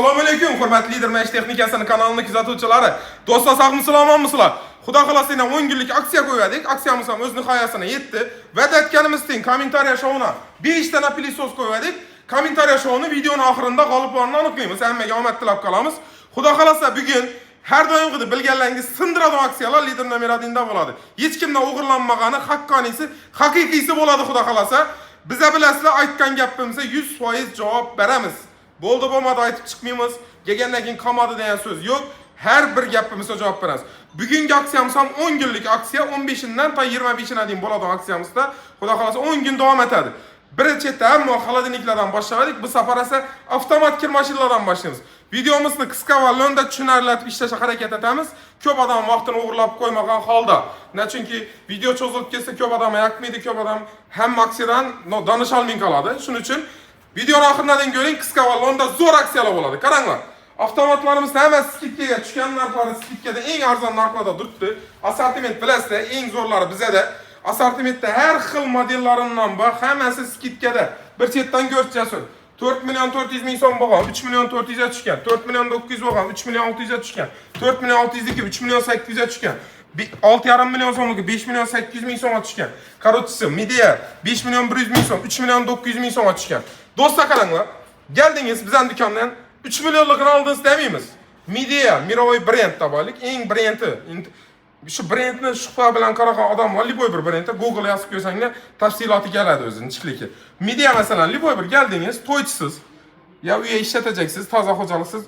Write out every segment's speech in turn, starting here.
Assalomu alaykum, hurmatli Lidermash texnikasini kanalini kuzatuvchilari. Do'stlar, sog'misizlar, omonmisizlar? Xudo xolasa 10 kunlik aksiya qo'ydik. Aksiyamiz ham o'z nihoyasiga yetdi. Va'da etganimizdek kommentariya shovuna 5 dana pilisos qo'ydik. Kommentariya shovuni videoning oxirida g'oliblarni aniqlaymiz. Hammaga omad tilab qolamiz. Xudo xolasa bugun har doimgidek bilganlaringiz sindiradigan aksiyalar lider nomeradinda bo'ladi. Hech kimdan o'g'irlanmagani, haqqonisi, haqiqiysi bo'ladi xudo xolasa. Biza bilasizlar, aytgan gapimizga 100% javob beramiz. Bo'ldi bo'lmadi aytib chiqmaymiz. Kelgandan keyin qolmadi degan so'z yo'q. Har bir gapimizga javob beramiz. Bugungi aksiyamiz ham 10 kunlik aksiya, 15dan ta 25ga дейін bo'ladigan aksiyamizda xudo xolasa 10 kun davom etadi. Birinchidan hamma xolodilniklardan boshladik. Bu safar esa avtomat kir mashinalardan boshlaymiz. Videomizni qisqa va lo'nda tushunarlatib ishlashga harakat etamiz. Ko'p odam vaqtini o'g'irlab qo'ymagan holda. Chunki video cho'zilib ketsa ko'p odam yoqmaydi, ko'p odam hamma aksiyadan danisha olmay qoladi. Shuning uchun videoning oxiridan ko'ring, qisqa va lo'nda zo'r aksiyalar bo'ladi. Qaranglar. Avtomatlarimiz hammasi skidkaga tushgan narxlari skidkada eng arzon narxlarda turibdi. Assortiment bilasizlar, eng zo'rlari bizada. Assortimentda har xil modellaridan bor, hammasi skidkada. Bir chetdan ko'rchasi 4 million 400 ming so'm bo'lgan, 3 million 400 ga tushgan, 4 million 900 bo'lgan, 3 million 600 ga tushgan, 4 million 602, 3 million 800 ga tushgan, 6,5 million so'mga 5 million 800 ming so'mga tushgan. Qarochisi Media 5 million 100 ming so'm, 3 million 900 ming so'mga tushgan. Do'stlar qaranglar, keldingiz bizning do'kondan 3 millionlikni oldingiz demaymiz. Media miroviy brend tabalik, eng brendi. Shu brendni shubha bilan qaragan odam var, liboy bir brendda Google yozib ko'rsanglar tafsiloti keladi o'zining ichkiligi. Media masalan liboy bir keldingiz, to'ychisiz, ya uyga ishlatajaksiz, toza xo'jaliksiz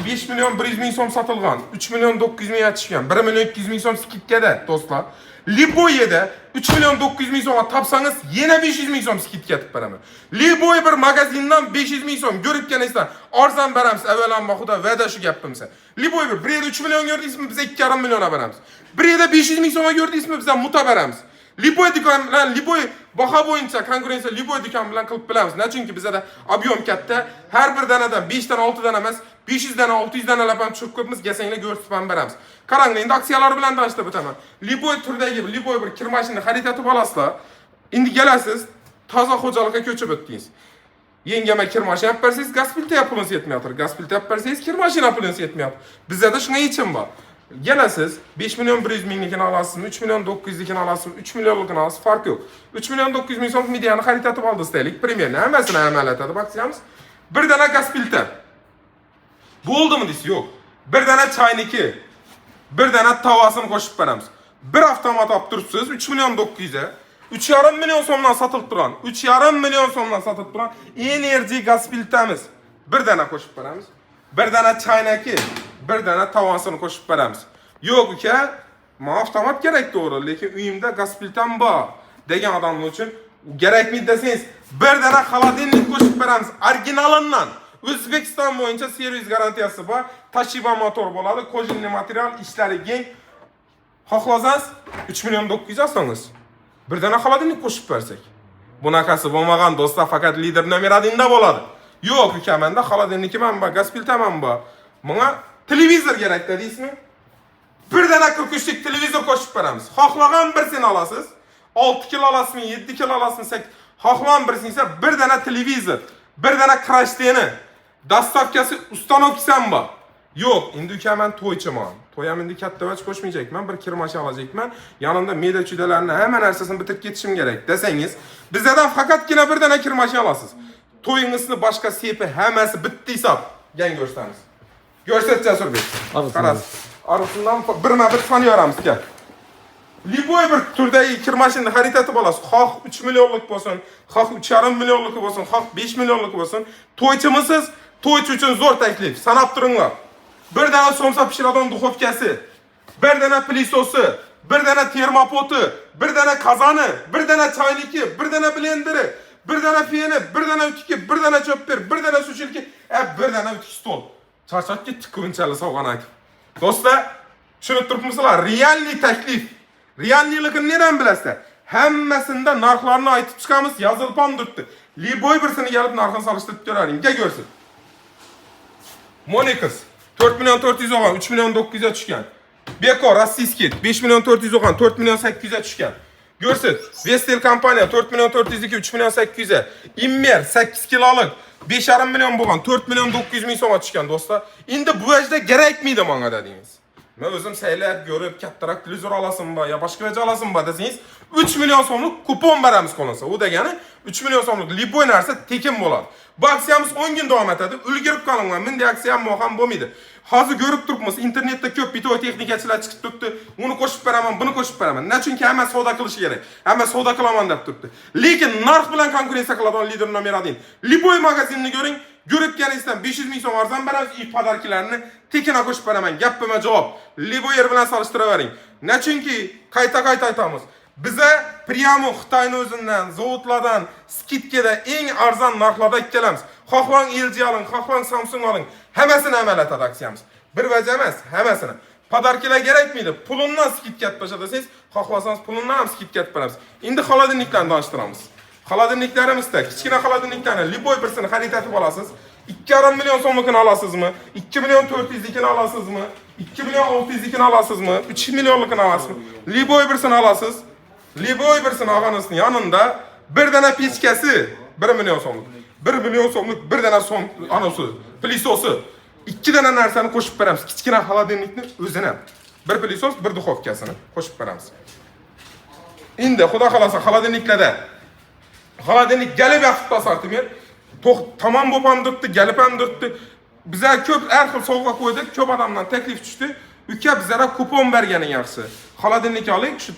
5 million 100 ming so'm sotilgan, 3 million 900 ming ga tushgan, 1 million 200 ming so'm skidkada do'stlar. Liboyda 3 million 900 ming so'mga topsangiz, yana 500 ming so'm skidka etib beraman. Liboy bir magazindan 500 ming so'm ko'ribganingizdan arzon beramiz. Avvalambor xudo va'da shu gapimizda. Liboy bir yerda 3 million ko'rdingizmi, biz 2,5 million beramiz. Bir yerda 500 ming so'mga ko'rdingizmi, biz muta beramiz. Liboy do'kon bilan Liboy baho bo'yicha konkurensiya Liboy do'kon bilan qilib bilamiz. Chunki bizda ob'yom katta, har bir danadan 5 dan 6 dan emas, 500 dan 600 dan lapam tushib ko'pmiz, gasanglar ko'rsatib ham beramiz. Qarang, endi aksiyalar bilan tanishtirib o'taman. Liboy turdagi Liboy bir kir mashinani xarid etib olasizlar. Endi kelasiz, toza xo'jalikka ko'chib o'tdingiz. Yengama kir mashina olib bersangiz, gaz filtri pulungiz yetmayapti. Gaz filtri olib bersangiz, kir mashina pulungiz yetmayapti. Bizda shunga yechim bor. Kelasiz, 5 million 100 minglikini olasizmi, 3 million 900 likini olasizmi, 3 millionlikini olasiz, farq yo'q. 3 million 900 ming so'm mediani xarid etib oldingiz deylik. Primerni hammasini amaliyotda aksiyamiz. Bir dana gaz filtri. Bo'ldimi deysiz? Yo'q. Bir dana chayniki, bir dana tavasini qo'shib beramiz. Bir avtomat olib turibsiz, 3 million 900 ga 3,5 million so'mdan sotilib turgan, 3,5 million so'mdan sotilib turgan Energy gaz filtramiz. Bir dana qo'shib beramiz. Bir dana chaynaki, bir dana tavasini qo'shib beramiz. Yo'q uka, men avtomat kerak to'g'ri, lekin uyimda gaz filtram bor degan odamlar uchun kerakmi desangiz, bir dana xolodilnik qo'shib beramiz originalidan. O'zbekiston bo'yicha servis garantiyasi bor. Toshiba motor bo'ladi, kojinli material, ishlari keng. Xohlasangiz 3 million 900 olsangiz, bir dana xolodilnik qo'shib bersak. Bunaqasi bo'lmagan do'stlar faqat lider nomer 1da bo'ladi. Yo'q uka, menda xolodilniki ham bor, gaz filtram ham bor. Menga televizor kerak deysizmi? Bir dana 43lik televizor qo'shib beramiz. Xohlagan birsini olasiz. 6 kilo olasizmi, 7 kilo olasizmi, 8. Xohlagan birsini esa bir dana televizor, bir dana krashteni, dastavkasi, ustanovkasi ham bor. Yo'q, endi uka men to'ychiman. To'yam endi katta vach qo'shmayjakman, bir kir mashina olajakman. Yonimda media chudalarni hamma narsasini bitirib ketishim kerak desangiz, bizdan faqatgina bir dana kir mashina olasiz. To'yingizni boshqa sepi hammasi bitta hisob. Gang ko'rsatamiz. Ko'rsat Jasurbek. Qarang. Arasından bir saniye aramız gel. Liboy bir turdagi kir mashinani xarid etib olasiz. Xoh 3 millionlik bo'lsin, xoh 3,5 millionlik bo'lsin, xoh 5 millionlik bo'lsin. To'ychimisiz? To'ychi uchun zo'r taklif. Sanab turinglar. Bir dana somsa pishiradigan duxovkasi, bir dana pilisosi, bir dana termopoti, bir dana qozoni, bir dana chayniki, bir dana blenderi, bir dana feni, bir dana ütki, bir dana chopper, bir dana suchilki, bir dana ütki stol. Charchab ketdik ko'nchali sovg'an aytib. Do'stlar, tushunib turibsizlar? Realli taklif. Realliligini nereden bilasizlar? Hammasida narxlarni aytib chiqamiz, yozilib ham turibdi. Liboy birsini kelib narxini solishtirib ko'raring. Ga ko'rsin. Monex 4 million 400 olgan, 3 million 900 ga tushgan. Beko rossiyskiy 5 million 400 olgan, 4 million 800 ga tushgan. Görset, Vestel kompaniya 4 milyon 402, 3 milyon 800'e. Immer 8 kilolik 5,5 milyon bo'lgan 4 milyon 900 ming so'mga tushgan do'stlar. Endi bu vajda kerakmiydi menga dedingiz. Men o'zim saylab ko'rib, kattaroq televizor olasizmi yo boshqa vaja olasizmi desangiz, 3 milyon so'mlik kupon beramiz qo'linsa. U degani 3 milyon so'mlik liboy narsa tekin bo'ladi. Bu aksiyamiz 10 kun davom etadi. Ulgurib qolinglar. Menda aksiya ham bo'lmaydi. Hozir ko'rib turibmiz, internetda ko'p bitoy texnikachilar chiqib turibdi. Uni qo'shib beraman, buni qo'shib beraman. Chunki hamma savdo qilishi kerak. Hamma savdo qilaman deb turibdi. Lekin narx bilan konkurensiya qiladigan lider nomer 1. Liboy magazinini ko'ring. Ko'ribganingizdan 500 ming so'm arzon beramiz, podarkilarni tekin qo'shib beraman. Gapima javob. Liboyer bilan solishtiravering. Chunki qayta aytamiz. Bize Priyamo Xitoyning o'zidan, zavodlardan skidkada eng arzon narxlarda kelamiz. Xohlang LG oling, xohlang Samsung oling, hammasini amal etadi aksiyamiz. Bir vaja emas, hammasini. Podarkilar kerakmiydi? Pulundan skidka etib desangiz, xohlasangiz pulundan ham skidka etib beramiz. Endi xolodilniklarni tanishtiramiz. Xolodilniklarimizda kichkina xolodilniklarni liboy birsini xarid etib olasiz. 2,5 milyon so'mlikini olasizmi? 2 milyon 400likini olasizmi? 2 milyon 600likini olasizmi? 3 milyonlikini olasizmi? Liboy birsini olasiz. Liboy birsini olganingizning yanında bir dana pechkasi 1 milyon so'mlik. 1 milyon so'mlik bir dana so'm anasi, pilisosi. 2 dana narsani qo'shib beramiz. Kichkina xolodilnikni o'zini. Bir pilisos, bir duxovkasini qo'shib beramiz. Endi xudo xolasa xolodilniklarda xolodilnik galib yaxshi assortiment. Tamam bo'lib ham turibdi, galib ham turibdi. Bizlar ko'p har xil sovg'a qo'ydik, ko'p odamdan taklif tushdi. Uka bizlarga kupon berganing yaxshi. Xolodilnik oling, shu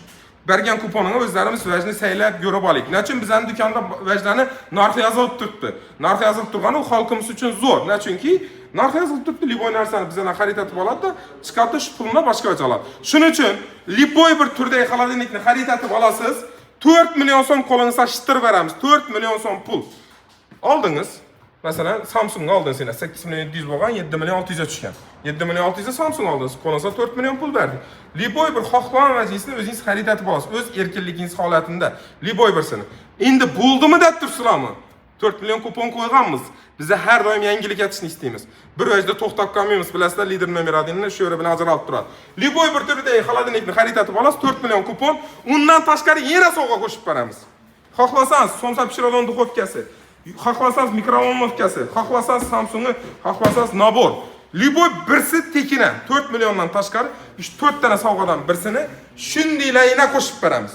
bergan kuponini o'zlarimiz vajni saylab ko'rib olik. Nechun bizning do'konda vajlarni narxi yozilib turibdi. Narxi yozilib turgani u xalqimiz uchun zo'r. Chunki narxi yozilib turibdi, liboy narsani bizlardan xarid etib oladi-da, chiqadi shu pulni boshqa vaja oladi. Shuning uchun liboy bir turdagi xolodilnikni xarid etib olasiz. 4 milyon so'm qo'lingizga shitir beramiz. 4 milyon so'm pul. Oldingiz. Masalan, Samsung oldingiz, 8 milyon 700 bo'lgan, 7 milyon 600 ga tushgan. 7 milyon 600 ga Samsung oldingiz, qo'lingizga 4 milyon pul berdik. Liboy bir xohlagan vajisini o'zingiz xarid etib olasiz. O'z erkinligingiz holatida liboy birsini. Endi bo'ldimi deb tursizlarmi? 4 milyon kupon qo'yganmiz. Biz har doim yangilik etishni istaymiz. Bir vajda to'xtab qolmaymiz. Bilasizlar, lider nomer 1ni shu yerda bilan ajralib turadi. Liboy bir turdagi xolodilnikni xarid etib olasiz, 4 milyon kupon, undan tashqari yana sovg'a qo'shib beramiz. Xohlasangiz somsa pishiradigan duxovkasi, xohlasangiz mikrovolnovkasi, xohlasangiz Samsungni, xohlasangiz nabor. Liboy birsi tekina 4 milyondan tashqari 4 dana sovg'adan birsini shundaylarga qo'shib beramiz.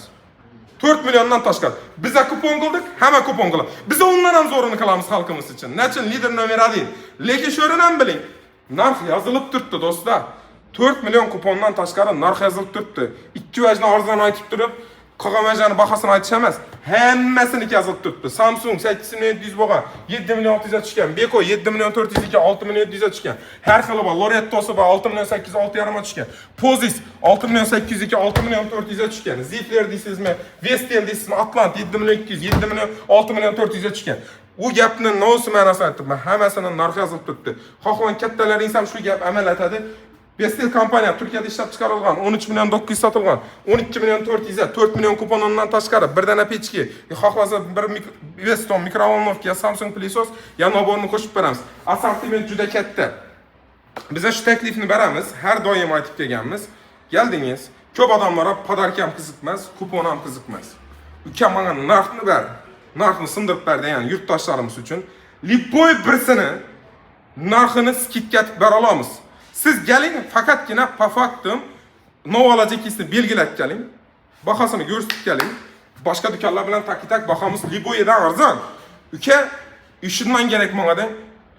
4 milyondan tashqari. Biz kupon qildik, hamma kupon qiladi. Biz undan ham zo'rini qilamiz xalqimiz uchun. Nechun lider nomer 1. Lekin sho'rini ham biling. Narx yozilib turibdi do'stlar. 4 milyon kupondan tashqari narx yozilib turibdi. Ikki vajni arzon aytib turib, qolgan vajani bahosini aytish emas. Hammasini yozilib turibdi. Samsung 8 milyon 700 bo'lgan, 7 milyon 600 ga tushgan. Beko 7 milyon 402, 6 milyon 700 ga tushgan. Har xili bor. Loretto'si bor, 6 milyon 800, 6,5 ga tushgan. Pozis 6 milyon 802, 6 milyon 400 ga tushgan. Zifler deysizmi? Vestel deysizmi? Atlant 7 milyon 200, 7 milyon 6 milyon 400 ga tushgan. U gapni no'si ma'nosini aytdim. Hammasini narxi yozilib turibdi. Xohlagan kattalaringiz ham shu gap amal etadi. Vestel kompaniya Turkiyada ishlab chiqarilgan, 13 milyon 900 sotilgan, 12 milyon 400 ga 4 milyon kuponundan tashqari bir dana pechki, xohlasa bir Veston mikrovolnovka, Samsung pilisos, yanoborni qo'shib beramiz. Assortiment juda katta. Biz shu taklifni beramiz, har doim aytib kelganmiz. Keldingiz, ko'p odamlarga podarka ham qiziqmas, kupon ham qiziqmas. Uka menga narxni ber, narxni sindirib ber degan yurtdoshlarimiz uchun liboy birsini narxini skidka etib bera olamiz. Siz keling, faqatgina po faktum novalajikisini belgilab keling. Bahosini ko'rsatib keling. Boshqa do'konlar bilan tak bahamiz liboydan arzon. Uka, ishimdan kerak menga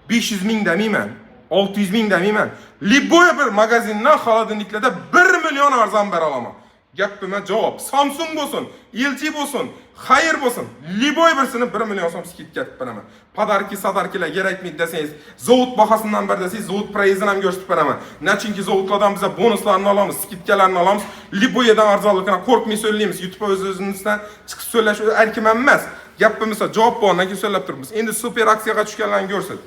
500 ming demayman, 600 ming demayman. Liboy bir magazindan xolodilniklarda 1 milyon arzon bera olaman. Gapima javob. Samsung bo'lsin, LG bo'lsin, xayr bo'lsin. Liboy birsini 1 milyon so'm skidka etib beraman. Podarki, sadarkilar kerakmi desangiz, zavod bahosidan ber desangiz, zavod prayzini ham ko'rsatib beraman. Chunki zavodlardan biz bonuslarni olamiz, skidkalarni olamiz. Liboydan arzonligini qo'rqmay so'zlaymiz. YouTube o'z-o'zimizdan chiqib so'zlash erkim emas. Gapimizda javob bordan keyin so'zlab turibmiz. Endi super aksiyaga tushganlarni ko'rsin.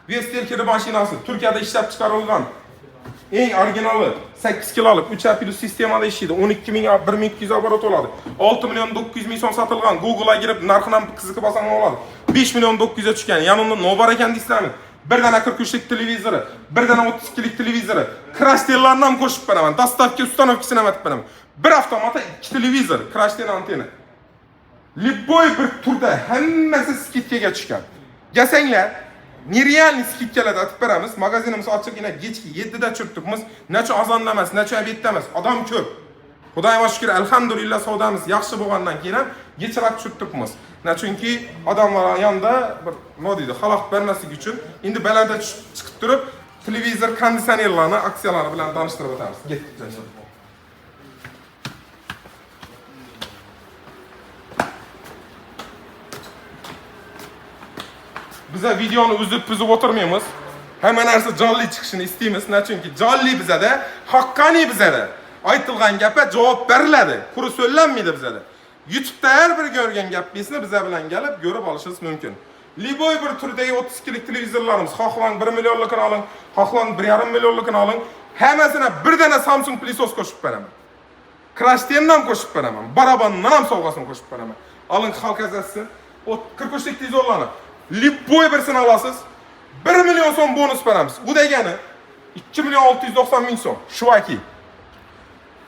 Vestel kira mashinasi Turkiyada ishlab chiqarilgan. Eng originali 8 kilolik 3++ sistemada ishlaydi. 12 ming 1200 oborot oladi. 6 milyon 900 ming so'm sotilgan. Google'a girib narxini ham qiziqib olsang oladi. 5 milyon 900 ga tushgan. Yanında Nobor ekan deysizlarmi? bir dana 43'lik televizori, bir dana 32'lik televizori, Krashtenlarni ham qo'shib beraman. Dastavka ustanovkasini ham aytib beraman. Bir avtomata 2 televizor, Krashten antena. Любой bir turda hammasi skidkaga tushgan. Gasanglar, nerealniy skidkalarda aytib beramiz. Magazinimiz ochiqgina kechki 7 da churtibmiz. Nacha azonda emas, nacha obedda emas. Odam ko'p. Xudoga shukr, alhamdulillah savdomiz yaxshi bo'lgandan keyin ham kechroq churtibmiz. Chunki odamlar yonda bir nima deydi, xalaqit bermaslik uchun endi balandga chiqib turib, televizor, konditsionerlarni aksiyalari bilan tanishtirib o'tamiz. Ketdik. Bize videonu uzib o'tirmaymiz. Hamma narsa jonli chiqishini istaymiz. Chunki jonli bizada, haqqoniy bizada. Aytilgan gapga javob beriladi. Quri so'zlanmaydi bizada. YouTube'da har bir ko'rgan gapingizni biza bilan kelib ko'rib olishingiz mumkin. Liboy bir turdagi 32 lik televizorlarimiz, xohlang 1 millionlikini oling, xohlang 1,5 millionlikini oling, hammasini bir dana Samsung pilisos qo'shib beraman. Krashtendan qo'shib beraman. Barabandan ham sovg'asini qo'shib beraman. Oling xalq azasi, o 43 lik televizorlarni Liboy birsini olasiz. 1 million so'm bonus beramiz. Bu degani 2 million 690 ming so'm. Shuvaki.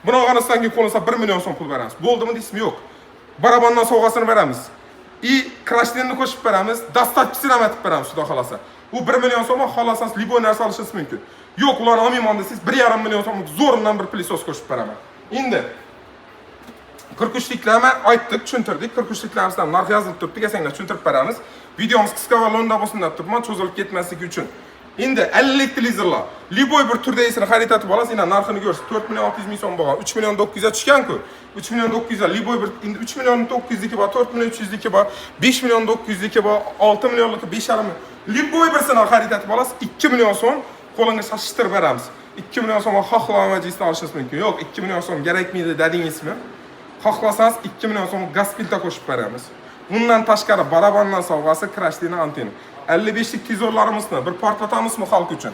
Buni olgandan keyin qo'linsa 1 million so'm pul beramiz. Bo'ldimi deysizmi? Yo'q. Barabandan sovg'asini beramiz. Krashtenni qo'shib beramiz. Dastavkasini ham aytib beramiz, xudo xolasa. U 1 million so'm xolasangiz Liboy narsa olishingiz mumkin. Yo'q, ularni olmayman desangiz 1,5 million so'mlik zo'rundan bir pilisos qo'shib beraman. Endi 43'liklarni aytdik, tushuntirdik. 43'liklardan narx yozilib turibdi, desanglar tushuntirib beramiz. Videomiz qisqa va lo'nda bo'lsin deb turibman, cho'zilib ketmasligi uchun. Endi 50 lik televizorlar. Liboy bir turdagisini xarid etib olasiz, yana narxini ko'rsiz. 4 million 600 ming so'm bo'lgan. 3 million 900 ga tushgan-ku. 3 million 900 ga Liboy bir endi 3 million 900 niki bor, 4 million 300 niki bor, 5 million 900 niki bor, 6 millionliki 5,5 million. Liboy birsini xarid etib olasiz, 2 million so'm qo'lingizga shashtirib beramiz. 2 million so'm xohlamajizni olishingiz mumkin. Yo'q, 2 million so'm kerakmaydi dedingizmi? Xohlasangiz 2 million so'm Gaspilta qo'shib beramiz. Bundan tashqari barabandan sovg'asi Krashten antena. 55 lik televizorlarimizni bir portlatamizmi xalq uchun?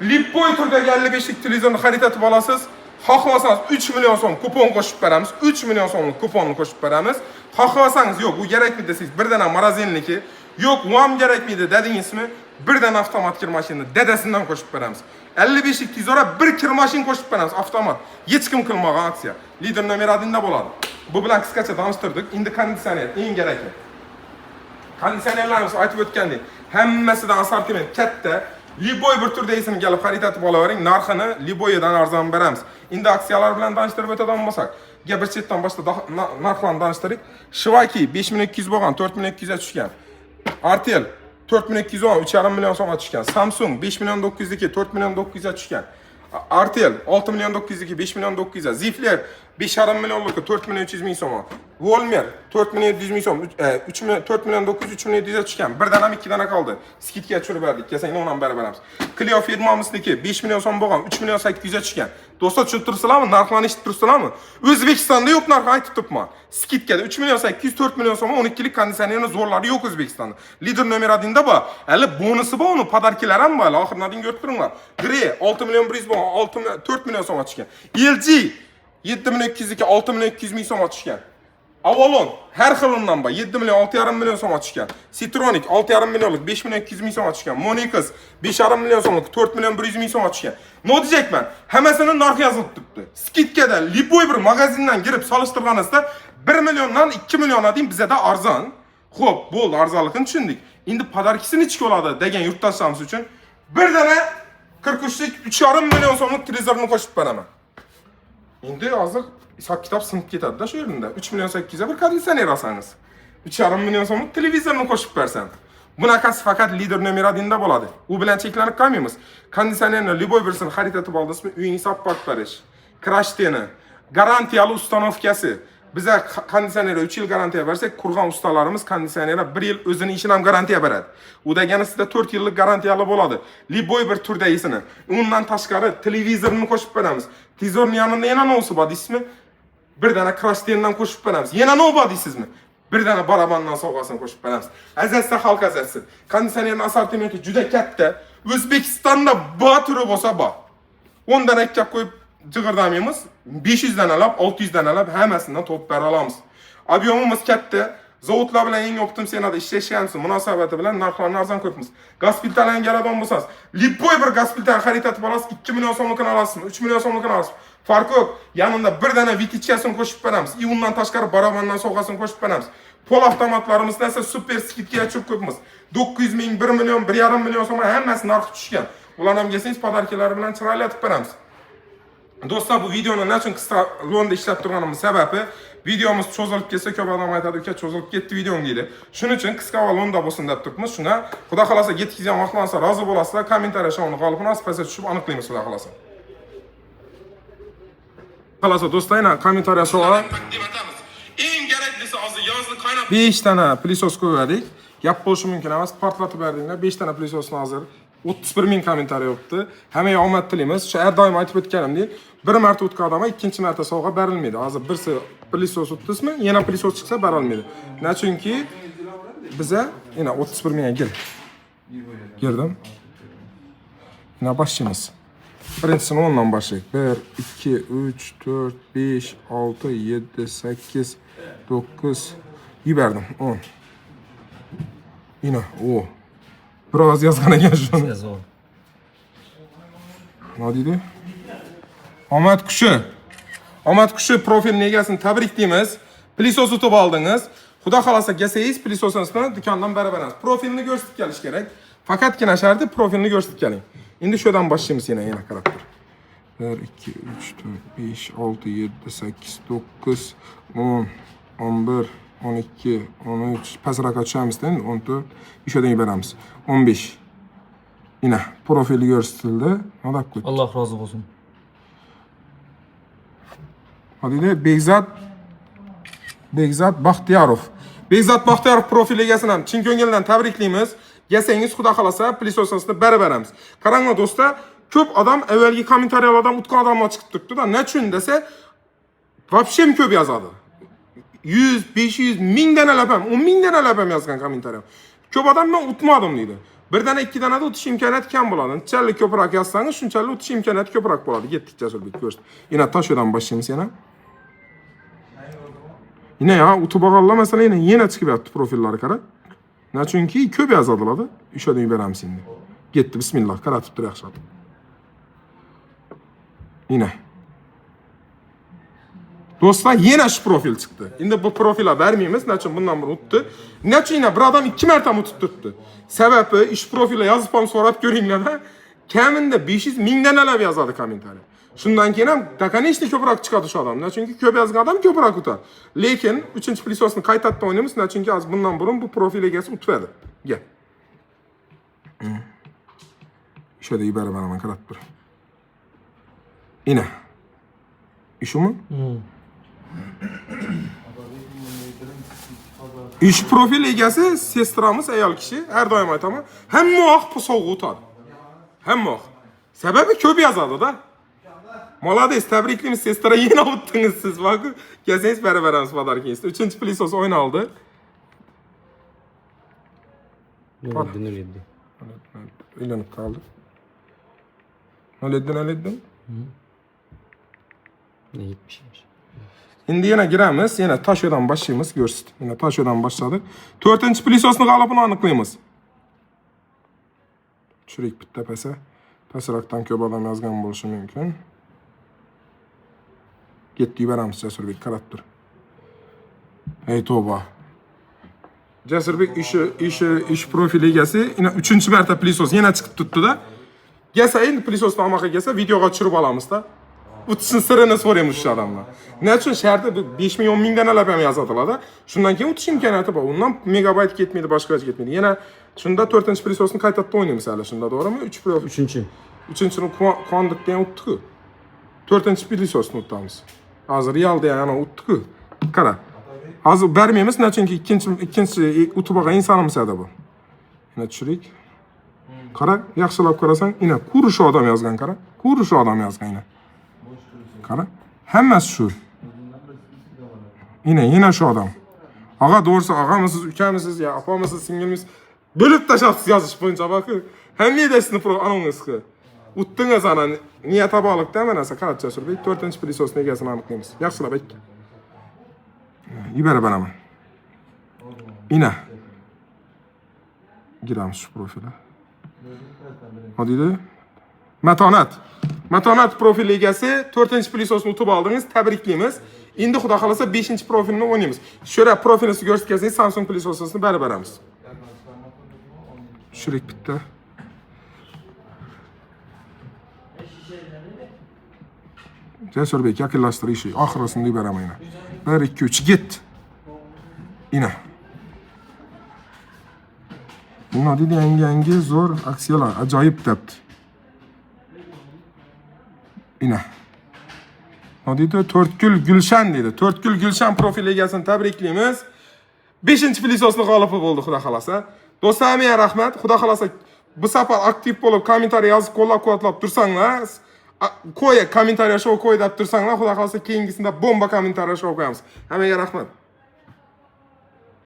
Liboy turdagi 55 lik televizorni xarid etib olasiz. Xohlasangiz 3 million so'm kupon qo'shib beramiz. 3 million so'mlik kuponni qo'shib beramiz. Xohlasangiz yo'q, bu kerakmi desangiz, bir dana morozinliki, yo'q, u ham kerakmaydi dedingizmi? Bir dana avtomat kir mashinani dadasidan qo'shib beramiz. 55 lik televizorga bir kir mashin qo'shib beramiz, avtomat. Hech kim qilmagan aksiya. Lider nomer 1da bo'ladi. Bu bilan qisqacha tanishtirdik. Endi konditsioner eng kerakli. Konditsionerlarimiz aytib o'tgandek, hammasidan assortiment katta. Liboy bir turdagisini kelib xarid etib olavering, narxini Liboydan arzon beramiz. Endi aksiyalar bilan tanishtirib o'tadigan bo'lsak, bir chetdan boshqa narxlarni tanishtirik. Shivaki 5200 bo'lgan, 4200 ga tushgan. Artel 4210 3,5 million so'mga tushgan. Samsung 5 million 900 ga 4 million 900 ga tushgan. Artel 6 million 900 ga 5 million 900 ga. Zifler 5,5 millionlukka 4 million 300 ming so'm. Volmer 4 million 700 ming so'm, 4 million 900 3 million 700 ga tushgan. Bir dana 2 dana qoldi. Skidga tushirib berdik. Kesanglar undan beri beramiz. Clio firmamizniki 5 million so'm bo'lgan, 3 million 800 ga tushgan. Do'stlar tushunib turibsizlarmi? Narxlarni eshitib turibsizlarmi? O'zbekistonda yo'q narxni aytib turibman. Skidkada 3 million 800 4 million so'm 12 lik konditsionerni zo'rlari yo'q O'zbekistonda. Lider nomer 1da bor. Hali bonusi bor, uni podarkilar ham bor. Oxirdan ko'rib turinglar. Grey 6 million 100 bo'lgan, 4 million so'mga tushgan. LG 7 million 200 ga 6 million 200 ming so'mga tushgan. Avalon har xilidan bor. 7 million 6,5 million so'mga tushgan. Citronic 6,5 millionlik 5 million 200 ming so'mga tushgan. Monix 5,5 million so'mlik 4 million 100 ming so'mga tushgan. Ne diyecekman? Hammasini narxi yozilib turibdi. Skidkada Liboy bir magazindan girib solishtirganingizda 1 milliondan 2 millionga deyim bizada arzon. Xo'p, bo'ldi, arzonligini tushundik. Endi podarkisini ichki oladi degan yurtdoshlarimiz uchun bir dana 43 lik 3,5 million so'mlik televizorni qo'shib beraman. Endi hozir hisob kitob sinib ketadi-da shu yerda. 3 million 800 ga bir konditsioner olsangiz, 3,5 million so'mlik televizorni qo'shib bersam. Bunaqasi faqat lider nomer 1da bo'ladi. U bilan cheklanib qolmaymiz. Konditsionerni Liboy birsini xarid etib oldingizmi, uyingiz support berish, Krashteni, garantiyali ustanovkasi. Biza konditsionerga 3 yil garantiya bersak, qurgan ustalarimiz konditsionerga 1 yil o'zining ishini ham garantiya beradi. U degani sizda 4 yillik garantiyali bo'ladi. Liboy bir turdagisini. Undan tashqari televizorni qo'shib beramiz. Televizorning yonida yana no'si bor deysizmi? Bir dana Krashtendan qo'shib beramiz. Yana no bor deysizmi? Bir dana barabandan sovg'asini qo'shib beramiz. Azizlar xalq azasi. Konditsionerning assortimenti juda katta. O'zbekistonda bor turi bo'lsa bor. 10 dana ikkab qo'yib jig'irdamaymiz. 500 danalab, 600 danalab hammasidan to'p bera olamiz. Ob'yomimiz katta. Zavodlar bilan eng optim senada ishlashyapsiz. Munosabati bilan narxlarni arzon qo'yibmiz. Gaz plitalarni yaradon bo'lsangiz, Lipoy bir gaz plitani xarid etib olasiz, 2 million so'mlikni olasizmi, 3 million so'mlikni olasizmi? Farqi yo'q. Yanında bir dana vitichkasini qo'shib beramiz. Undan tashqari barabandan so'g'asini qo'shib beramiz. Pol avtomatlarimiz esa super skidga tushib qo'yibmiz. 900 ming, 1 million, 1,5 million so'm hammasi narxi tushgan. Ularni ham kelsangiz podarkalar bilan chiroyli etib beramiz. Do'stlar, bu videoni nechun qisqa londa ishlab turganimiz sababi videomuz cho'zilib ketsa, ko'p odam aytadiki, cho'zilib ketdi videong deydi. Shuning uchun qisqa va londa bo'lsin deb turibmiz. Shuna Xudo xolasa yetkazgan vaqtlansa rozi bo'lasizlar, kommentariya shovni g'olibini asfaltga tushib aniqlaymiz Xudo xolasa. Xolasa do'stlar, yana kommentariya shovni eng keraklisi hozir yozda qaynab 5 dana pilisos qo'ydik. Gap bo'lishi mumkin emas, portlatib berdinglar. 5 dana pilisosni hozir 31 ming kommentariy yopti. Hammaga omad tilaymiz. Shu har doim aytib o'tganimdek, bir marta o'tgan odamga ikkinchi marta sovg'a berilmaydi. Hozir birsi pilisos o'tdizmi, yana pilisos chiqsa berilmaydi. Chunki biza yana 31 mingga gir. Girdim. Yana boshlaymiz. Birinchisini 10 dan başlayık. 1, 2, 3, 4, 5, 6, 7, 8, 9, yiberdim 10. Yine o. Biraz yazgana gel şunu. Ne dedi? Ahmet Kuşu. Ahmet Kuşu profilini egasini tabriklaymiz. Pilisos utib aldınız. Xudo xolasa kelsangiz pilisosini dükandan beraberamiz. Profilini ko'rsatib kelish kerak. Faqatgina sharti profilini ko'rsatib keling. Endi shudan boshlaymiz yana qarab tur. 1, 2, 3, 4, 5, 6, 7, 8, 9, 10, 11, 12, 13, pasroqqa tushamiz, 14, ishodan beramiz. 15. Yine profili ko'rsatildi. Allah razı olsun. Hadi de Begzat Baxtiyorov. Begzat Baxtiyorov profili egasini ham chin ko'ngildan tabriklaymiz. Gelsangiz Xudo xolasa pilisosini berib qaranglar do'stlar, ko'p odam avvalgi kommentariyalardan utgan odamlar chiqib turibdi-da. Nechun desa, вообще ko'p yozadi. 100, 500, 1000 danalab ham, 10 ming danalab ham yozgan kommentariya. Ko'p odam men utmadim deydi. Bir dana, ikki danada o'tish imkoniyati kam bo'ladi. Qanchalik ko'proq yozsangiz, shunchalik o'tish imkoniyati ko'proq bo'ladi. Yetdik Jasurbek ko'rdi. Yana Toshodan boshlaymiz yana. Yine ya utib olganlar masalan yana chiqib yotdi profillari qara. Chunki ko'p yozadilar-da. Ishodan beramiz endi. Ketdi, bismillah, qaratib tur yaxshi. Yine. Do'stlar, yana shu profil chiqdi. Endi bu profilga bermaymiz, nechun bundan bir o'tdi. Nechun yana bir odam 2 marta o'tib turibdi. Sababi ish profilga yozib ham so'rab ko'ringlar-da. Kamida 500 ming danalab yozadi kommentariy. Shundan keyin ham takanishni ko'proq chiqadi shu odam. Chunki ko'p yozgan odam ko'proq o'tadi. Lekin 3-pilisosni qaytatda o'ynaymiz, chunki az bundan burun bu profil egasi o'tmadi. Gel. Şöyle ibare bana karat bir. Yine. İşi mi? İş profil egasi sestramız ayol kishi, har doim aytaman, hamma vaqt bu sovg'a o'tadi. Hamma vaqt. Sababi ko'p yozadi-da. Молодец, tabriklaymiz, sestra yine o'tdingiz siz. Bak, kelsangiz beraberamiz podarkangizni. 3-pilisos o'ynaldi. Noledi. Uylanib qoldi. Noledi. Ne gitmişmiş. Endi yana giramiz, yana Toshodan boshlaymiz, ko'rsit. Yana Toshodan boshladik. 4-pilisosni g'olibini aniqlaymiz. Tushirib bitta pasa. Pasroqdan ko'p odam yozgan bo'lishi mumkin. Ketdi beramiz Jasurbek, qarab tur. Ey tavba. Jasurbek ish profili egasi, yana 3-marta pilisos yana chiqib turibdi-da. Kelsa endi pilisosni olmoqqa kelsa, videoga tushirib olamiz-da. O'tishning sirini so'raymiz shu odamdan. Nechun sharti 5 ming 10 ming danalab ham yozadilar-da. Shundan keyin o'tish imkoniyati bor. Undan megabayt ketmaydi, boshqa hech ketmaydi. Yana shunda 4-pilisosni qaytatda o'ynaymiz hali, shunda to'g'rimi? 3-chi. 3-chini qondiqda ham o'tdi-ku. 4-pilisosni o'tamiz. Hozir realda yana o'tdi-ku. Qara. Hozir bermaymiz, chunki ikkinchi o'tib olgan insonimiz edi bu. Yana tushirik. Qara, yaxshilab qarasang, yana ko'rish odam yozgan, qara. Ko'rish odam yozgan yana. Qara. Hammasi shu. Yine shu odam. Ağa doğrusu ağamisiz, ukamisiz, ya apamisiz, singilmisiz bo'lib tashabsiz yozish bo'yicha bakın. Hammedasini anongiski. O'tdingiz ana niyat bog'liqda manasa qarab Jasurbek 4-pilisosni egasini aniqlaymiz. Yaxshilab ayt. Yibara beraman. Yine. Giramiz şu profile. O deydi? Matonat. Matonat profili egasi 4-plisosni utib oldingiz. Tabriklaymiz. Endi xudo xolasa 5-profilni o'ynaymiz. Shura profilni ko'rsatgansiz Samsung plisosini bari beramiz. Shurik bitta. Jasurbek yaqinlashtirish ishi. Oxirisini beraman yana. 1 2 3 git. Ina. Nima deydi? Yangi zo'r aksiyalar, ajoyib debdi. Ina. Nima deydi? 4gul Gulshan deydi. 4gul Gulshan profil egasini tabriklaymiz. 5-plisosni g'olibi bo'ldi, xudo xolasa. Do'stlar, menga rahmat. Xudo xolasa bu safar aktiv bo'lib kommentariy yozib qo'llab-quvvatlab tursangiz, kommentariy show qo'y deb tursanglar, xudo xolasa keyingisida bomba kommentariy show qo'yamiz. Hammaga rahmat.